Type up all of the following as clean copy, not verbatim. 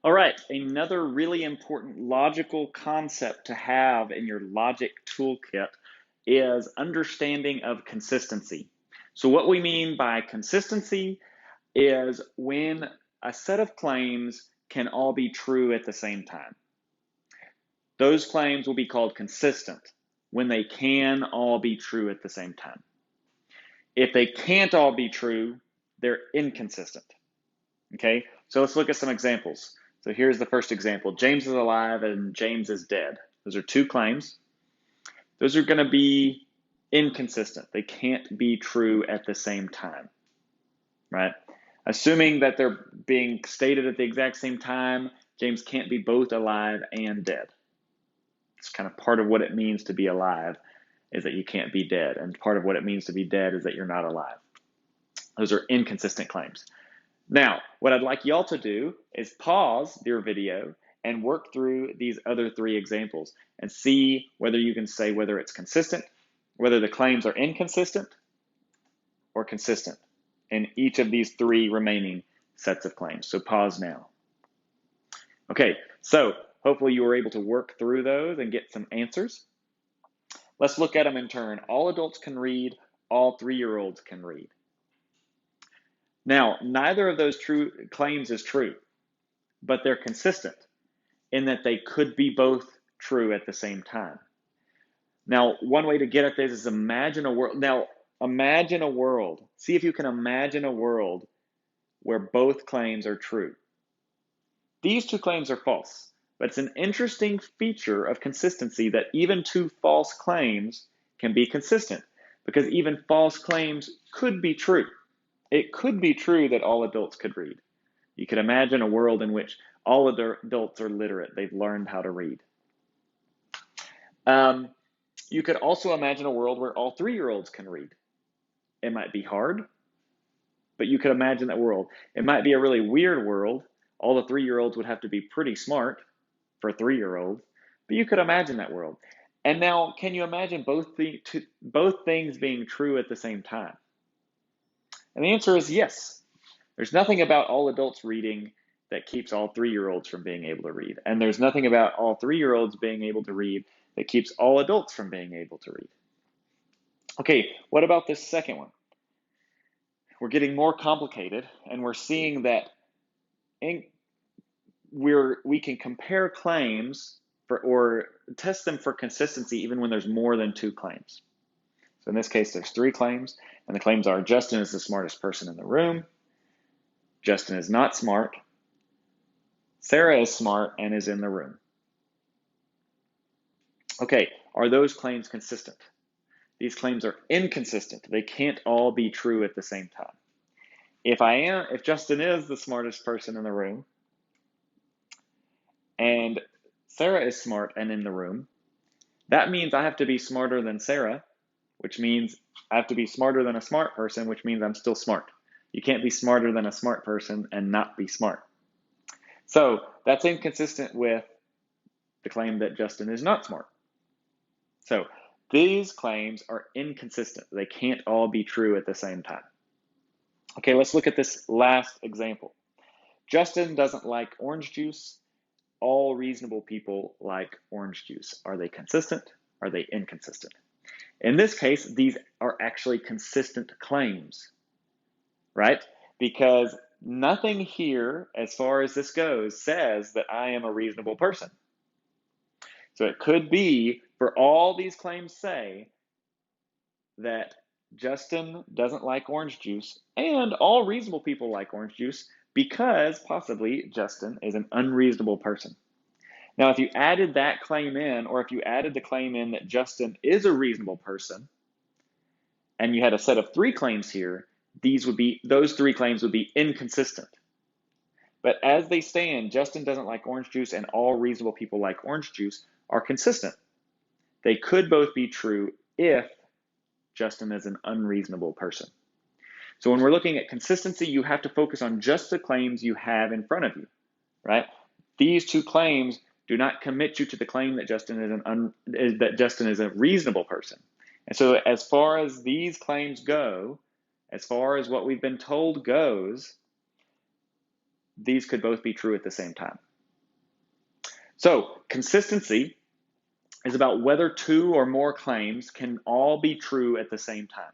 All right, another really important logical concept to have in your logic toolkit is understanding of consistency. So what we mean by consistency is when a set of claims can all be true at the same time. Those claims will be called consistent when they can all be true at the same time. If they can't all be true, they're inconsistent. Okay, so let's look at some examples. So here's the first example. James is alive and James is dead. Those are two claims. Those are going to be inconsistent. They can't be true at the same time, right? Assuming that they're being stated at the exact same time, James can't be both alive and dead. It's kind of part of what it means to be alive is that you can't be dead. And part of what it means to be dead is that you're not alive. Those are inconsistent claims. Now, what I'd like y'all to do is pause your video and work through these other three examples and see whether you can say whether it's consistent, whether the claims are inconsistent or consistent in each of these three remaining sets of claims. So pause now. Okay, so hopefully you were able to work through those and get some answers. Let's look at them in turn. All adults can read, all 3-year-olds can read. Now, neither of those true claims is true, but they're consistent in that they could be both true at the same time. Now, one way to get at this is imagine a world. Now, imagine a world. See if you can imagine a world where both claims are true. These two claims are false, but it's an interesting feature of consistency that even two false claims can be consistent because even false claims could be true. It could be true that all adults could read. You could imagine a world in which all adults are literate. They've learned how to read. You could also imagine a world where all 3-year-olds can read. It might be hard, but you could imagine that world. It might be a really weird world. All the 3-year-olds would have to be pretty smart for a 3-year-old, but you could imagine that world. And now, can you imagine both things being true at the same time? And the answer is yes. There's nothing about all adults reading that keeps all 3-year-olds from being able to read. And there's nothing about all 3-year-olds being able to read that keeps all adults from being able to read. Okay, what about this second one? We're getting more complicated, and we're seeing that we can compare claims or test them for consistency even when there's more than two claims. So in this case, there's 3 claims, and the claims are Justin is the smartest person in the room, Justin is not smart, Sarah is smart and is in the room. Okay, are those claims consistent? These claims are inconsistent. They can't all be true at the same time. If Justin is the smartest person in the room, and Sarah is smart and in the room, that means I have to be smarter than Sarah, which means I have to be smarter than a smart person, which means I'm still smart. You can't be smarter than a smart person and not be smart. So that's inconsistent with the claim that Justin is not smart. So these claims are inconsistent. They can't all be true at the same time. Okay, let's look at this last example. Justin doesn't like orange juice. All reasonable people like orange juice. Are they consistent? Are they inconsistent? In this case, these are actually consistent claims, right? Because nothing here, as far as this goes, says that I am a reasonable person. So it could be, for all these claims say, that Justin doesn't like orange juice, and all reasonable people like orange juice because possibly Justin is an unreasonable person. Now, if you added that claim in, or if you added the claim in that Justin is a reasonable person, and you had a set of 3 claims here, those 3 claims would be inconsistent. But as they stand, Justin doesn't like orange juice and all reasonable people like orange juice are consistent. They could both be true if Justin is an unreasonable person. So when we're looking at consistency, you have to focus on just the claims you have in front of you, right? These 2 claims do not commit you to the claim that Justin is a reasonable person. And so as far as these claims go, as far as what we've been told goes, these could both be true at the same time. So consistency is about whether two or more claims can all be true at the same time.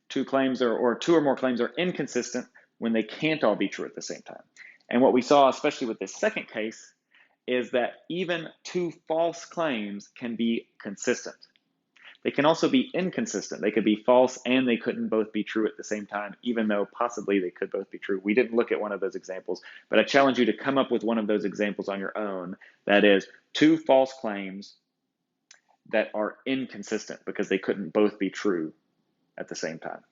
Two or more claims are inconsistent when they can't all be true at the same time. And what we saw, especially with this second case, is that even two false claims can be consistent. They can also be inconsistent. They could be false and they couldn't both be true at the same time, even though possibly they could both be true. We didn't look at one of those examples, but I challenge you to come up with one of those examples on your own. That is, two false claims that are inconsistent because they couldn't both be true at the same time.